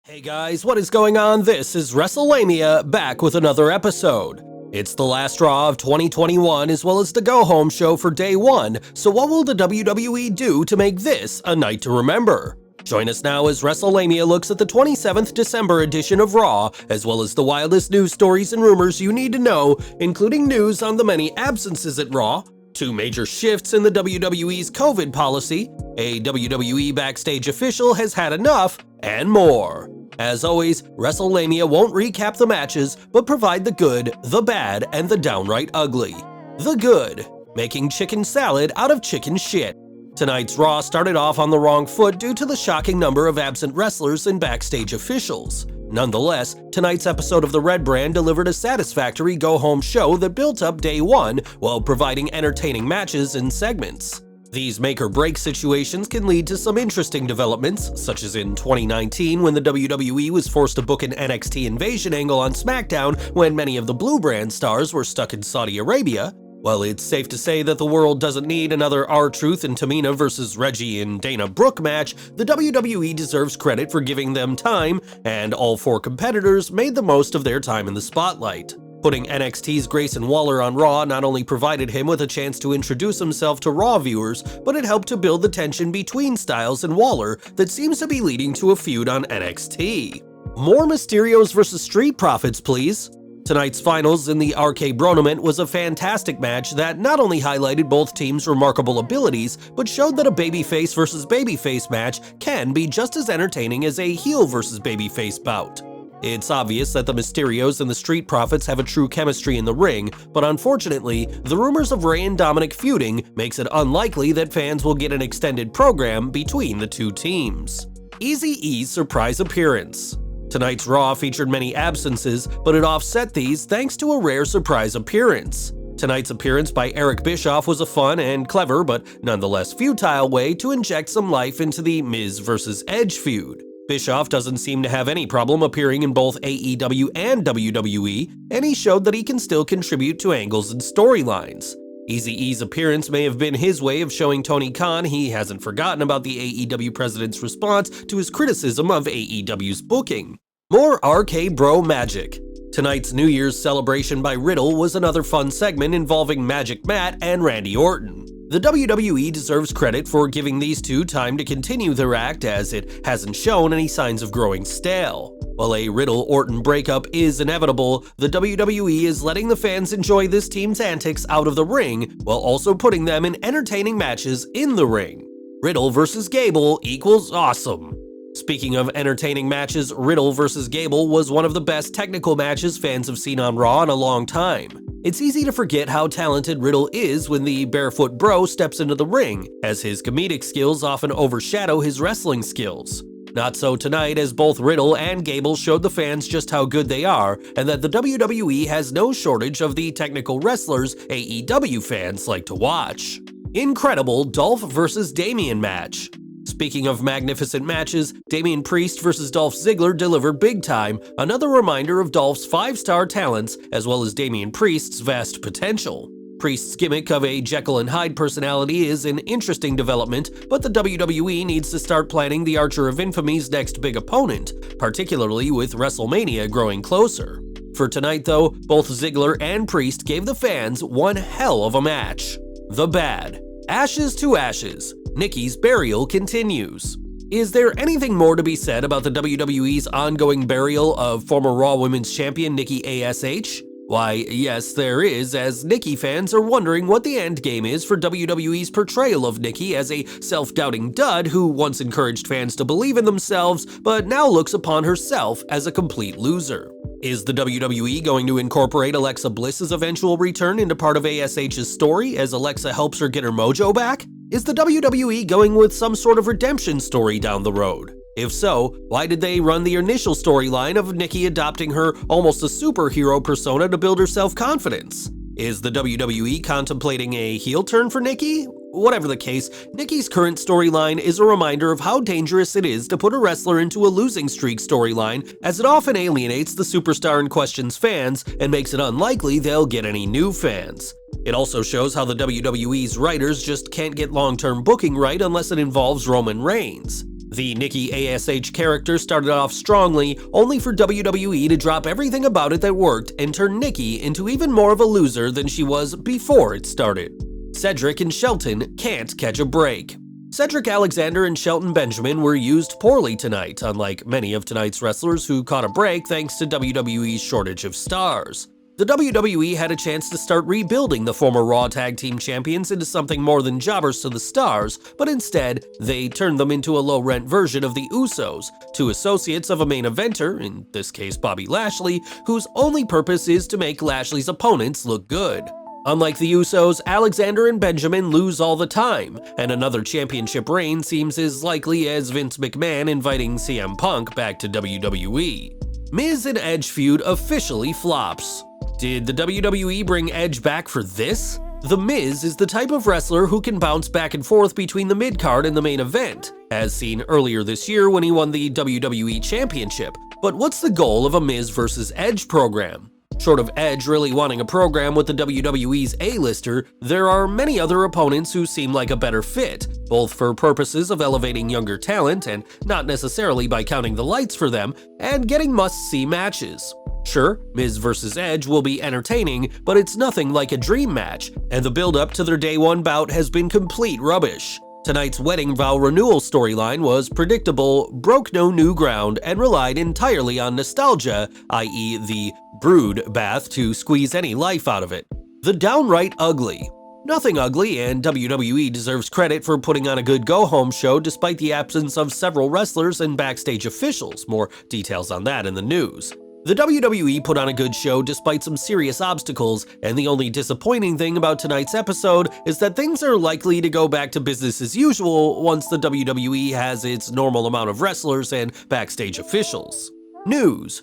Hey guys, what is going on? This is Wrestlelamia, back with another episode. It's the last Raw of 2021 as well as the go-home show for day one, so what will the WWE do to make this a night to remember? Join us now as Wrestlelamia looks at the 27th December edition of Raw, as well as the wildest news stories and rumors you need to know, including news on the many absences at Raw, two major shifts in the WWE's COVID policy, a WWE backstage official has had enough, and more. As always, Wrestlelamia won't recap the matches, but provide the good, the bad, and the downright ugly. The good: making chicken salad out of chicken shit. Tonight's Raw started off on the wrong foot due to the shocking number of absent wrestlers and backstage officials. Nonetheless, tonight's episode of the Red Brand delivered a satisfactory go-home show that built up day one while providing entertaining matches and segments. These make-or-break situations can lead to some interesting developments, such as in 2019 when the WWE was forced to book an NXT invasion angle on SmackDown when many of the Blue Brand stars were stuck in Saudi Arabia. While it's safe to say that the world doesn't need another R-Truth and Tamina versus Reggie and Dana Brooke match, the WWE deserves credit for giving them time, and all four competitors made the most of their time in the spotlight. Putting NXT's Grayson Waller on Raw not only provided him with a chance to introduce himself to Raw viewers, but it helped to build the tension between Styles and Waller that seems to be leading to a feud on NXT. More Mysterios versus Street Profits, please. Tonight's finals in the RK Bronament was a fantastic match that not only highlighted both teams' remarkable abilities, but showed that a babyface versus babyface match can be just as entertaining as a heel versus babyface bout. It's obvious that the Mysterios and the Street Profits have a true chemistry in the ring, but unfortunately, the rumors of Rey and Dominic feuding makes it unlikely that fans will get an extended program between the two teams. Eazy-E's surprise appearance. Tonight's Raw featured many absences, but it offset these thanks to a rare surprise appearance. Tonight's appearance by Eric Bischoff was a fun and clever, but nonetheless futile way to inject some life into the Miz vs. Edge feud. Bischoff doesn't seem to have any problem appearing in both AEW and WWE, and he showed that he can still contribute to angles and storylines. Eazy-E's appearance may have been his way of showing Tony Khan he hasn't forgotten about the AEW president's response to his criticism of AEW's booking. More RK Bro magic. Tonight's New Year's celebration by Riddle was another fun segment involving Magic Matt and Randy Orton. The WWE deserves credit for giving these two time to continue their act, as it hasn't shown any signs of growing stale. While a Riddle-Orton breakup is inevitable, the WWE is letting the fans enjoy this team's antics out of the ring, while also putting them in entertaining matches in the ring. Riddle vs. Gable equals awesome. Speaking of entertaining matches, Riddle vs. Gable was one of the best technical matches fans have seen on Raw in a long time. It's easy to forget how talented Riddle is when the barefoot bro steps into the ring, as his comedic skills often overshadow his wrestling skills. Not so tonight, as both Riddle and Gable showed the fans just how good they are, and that the WWE has no shortage of the technical wrestlers AEW fans like to watch. Incredible Dolph vs. Damian match. Speaking of magnificent matches, Damian Priest vs. Dolph Ziggler delivered big time, another reminder of Dolph's 5-star talents as well as Damian Priest's vast potential. Priest's gimmick of a Jekyll and Hyde personality is an interesting development, but the WWE needs to start planning the Archer of Infamy's next big opponent, particularly with WrestleMania growing closer. For tonight though, both Ziggler and Priest gave the fans one hell of a match. The bad. Ashes to ashes. Nikki's burial continues. Is there anything more to be said about the WWE's ongoing burial of former Raw Women's Champion Nikki ASH? Why, yes, there is, as Nikki fans are wondering what the end game is for WWE's portrayal of Nikki as a self-doubting dud who once encouraged fans to believe in themselves, but now looks upon herself as a complete loser. Is the WWE going to incorporate Alexa Bliss's eventual return into part of ASH's story as Alexa helps her get her mojo back? Is the WWE going with some sort of redemption story down the road? If so, why did they run the initial storyline of Nikki adopting her almost a superhero persona to build her self-confidence? Is the WWE contemplating a heel turn for Nikki? Whatever the case, Nikki's current storyline is a reminder of how dangerous it is to put a wrestler into a losing streak storyline, as it often alienates the superstar in question's fans and makes it unlikely they'll get any new fans. It also shows how the WWE's writers just can't get long-term booking right unless it involves Roman Reigns. The Nikki ASH character started off strongly, only for WWE to drop everything about it that worked and turn Nikki into even more of a loser than she was before it started. Cedric and Shelton can't catch a break. Cedric Alexander and Shelton Benjamin were used poorly tonight, unlike many of tonight's wrestlers who caught a break thanks to WWE's shortage of stars. The WWE had a chance to start rebuilding the former Raw Tag Team Champions into something more than jobbers to the stars, but instead, they turned them into a low-rent version of the Usos, two associates of a main eventer, in this case Bobby Lashley, whose only purpose is to make Lashley's opponents look good. Unlike the Usos, Alexander and Benjamin lose all the time, and another championship reign seems as likely as Vince McMahon inviting CM Punk back to WWE. Miz and Edge feud officially flops. Did the WWE bring Edge back for this? The Miz is the type of wrestler who can bounce back and forth between the mid-card and the main event, as seen earlier this year when he won the WWE Championship. But what's the goal of a Miz vs. Edge program? Short of Edge really wanting a program with the WWE's A-lister, there are many other opponents who seem like a better fit, both for purposes of elevating younger talent and not necessarily by counting the lights for them, and getting must-see matches. Sure, Miz vs. Edge will be entertaining, but it's nothing like a dream match, and the build-up to their day one bout has been complete rubbish. Tonight's wedding vow renewal storyline was predictable, broke no new ground, and relied entirely on nostalgia, i.e. the brood bath, to squeeze any life out of it. The downright ugly. Nothing ugly, and WWE deserves credit for putting on a good go-home show despite the absence of several wrestlers and backstage officials. More details on that in the news. The WWE put on a good show despite some serious obstacles, and the only disappointing thing about tonight's episode is that things are likely to go back to business as usual once the WWE has its normal amount of wrestlers and backstage officials. News.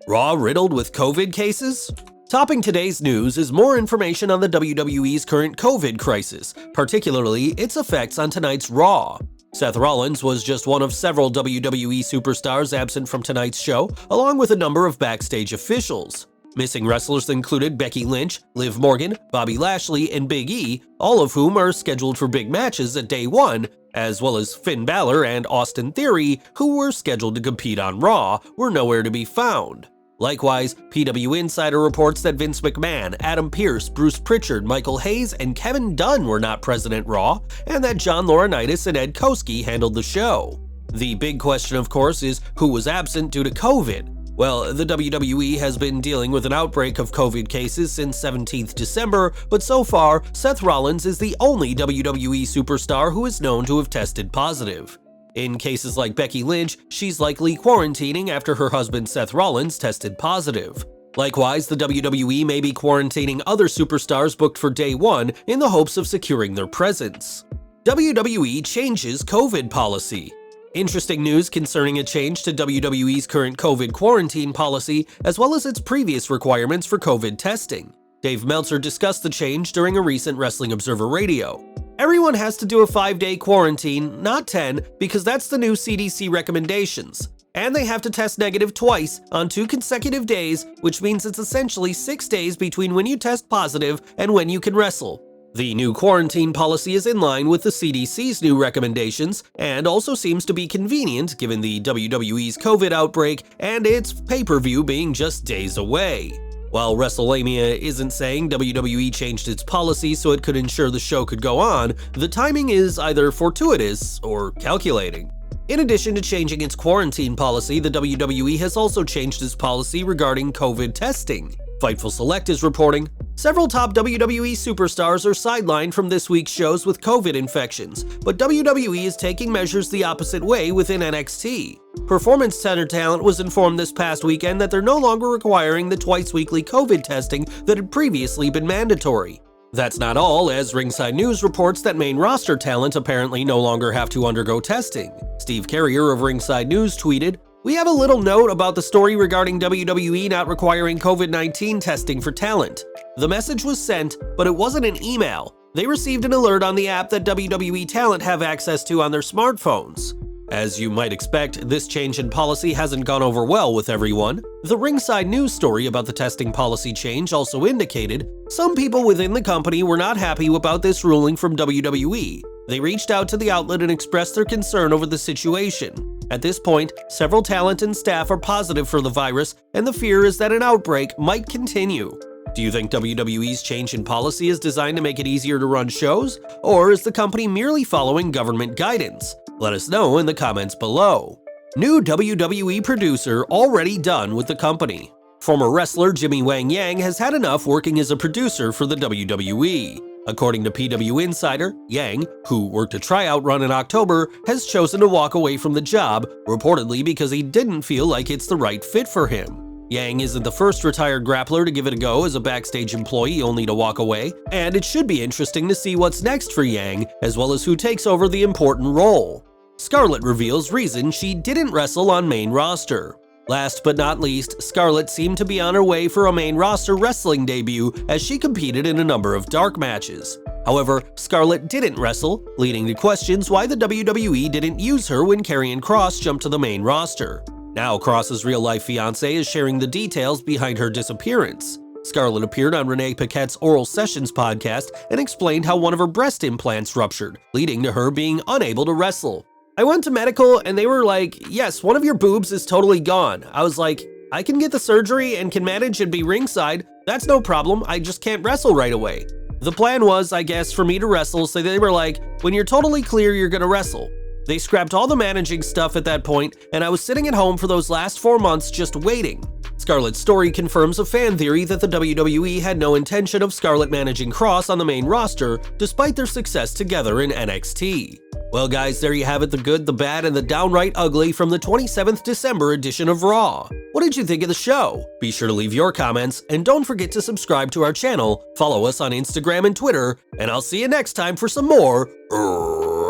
Raw riddled with COVID cases? Topping today's news is more information on the WWE's current COVID crisis, particularly its effects on tonight's Raw. Seth Rollins was just one of several WWE superstars absent from tonight's show, along with a number of backstage officials. Missing wrestlers included Becky Lynch, Liv Morgan, Bobby Lashley, and Big E, all of whom are scheduled for big matches at day one, as well as Finn Balor and Austin Theory, who were scheduled to compete on Raw, were nowhere to be found. Likewise, PW Insider reports that Vince McMahon, Adam Pearce, Bruce Pritchard, Michael Hayes, and Kevin Dunn were not present at Raw, and that John Laurinaitis and Ed Koskey handled the show. The big question, of course, is who was absent due to COVID. Well, the WWE has been dealing with an outbreak of COVID cases since 17th December, but so far, Seth Rollins is the only WWE superstar who is known to have tested positive. In cases like Becky Lynch, she's likely quarantining after her husband Seth Rollins tested positive. Likewise, the WWE may be quarantining other superstars booked for day one in the hopes of securing their presence. WWE changes COVID policy. Interesting news concerning a change to WWE's current COVID quarantine policy, as well as its previous requirements for COVID testing. Dave Meltzer discussed the change during a recent Wrestling Observer Radio. Everyone has to do a 5-day quarantine, not 10, because that's the new CDC recommendations. And they have to test negative twice on 2 consecutive days, which means it's essentially 6 days between when you test positive and when you can wrestle. The new quarantine policy is in line with the CDC's new recommendations, and also seems to be convenient given the WWE's COVID outbreak and its pay-per-view being just days away. While Wrestlelamia isn't saying WWE changed its policy so it could ensure the show could go on, the timing is either fortuitous or calculating. In addition to changing its quarantine policy, the WWE has also changed its policy regarding COVID testing. Fightful Select is reporting, several top WWE superstars are sidelined from this week's shows with COVID infections, but WWE is taking measures the opposite way within NXT. Performance Center talent was informed this past weekend that they're no longer requiring the twice-weekly COVID testing that had previously been mandatory. That's not all, as Ringside News reports that main roster talent apparently no longer have to undergo testing. Steve Carrier of Ringside News tweeted, "We have a little note about the story regarding WWE not requiring COVID-19 testing for talent. The message was sent, but it wasn't an email. They received an alert on the app that WWE talent have access to on their smartphones. As you might expect, this change in policy hasn't gone over well with everyone. The Ringside News story about the testing policy change also indicated some people within the company were not happy about this ruling from WWE. They reached out to the outlet and expressed their concern over the situation. At this point, several talent and staff are positive for the virus, and the fear is that an outbreak might continue. Do you think WWE's change in policy is designed to make it easier to run shows, or is the company merely following government guidance? Let us know in the comments below. New WWE producer already done with the company. Former wrestler Jimmy Wang Yang has had enough working as a producer for the WWE. According to PW Insider, Yang, who worked a tryout run in October, has chosen to walk away from the job, reportedly because he didn't feel like it's the right fit for him. Yang isn't the first retired grappler to give it a go as a backstage employee only to walk away, and it should be interesting to see what's next for Yang, as well as who takes over the important role. Scarlett reveals reason she didn't wrestle on main roster. Last but not least, Scarlett seemed to be on her way for a main roster wrestling debut as she competed in a number of dark matches. However, Scarlett didn't wrestle, leading to questions why the WWE didn't use her when Karrion Kross jumped to the main roster. Now Kross's real-life fiancé is sharing the details behind her disappearance. Scarlett appeared on Renee Paquette's Oral Sessions podcast and explained how one of her breast implants ruptured, leading to her being unable to wrestle. I went to medical and they were like, yes, one of your boobs is totally gone. I was like, I can get the surgery and can manage and be ringside. That's no problem, I just can't wrestle right away. The plan was, I guess, for me to wrestle, so they were like, when you're totally clear, you're gonna wrestle. They scrapped all the managing stuff at that point, and I was sitting at home for those last 4 months just waiting. Scarlett's story confirms a fan theory that the WWE had no intention of Scarlett managing Kross on the main roster, despite their success together in NXT. Well guys, there you have it, the good, the bad, and the downright ugly from the 27th December edition of Raw. What did you think of the show? Be sure to leave your comments, and don't forget to subscribe to our channel, follow us on Instagram and Twitter, and I'll see you next time for some more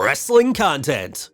wrestling content.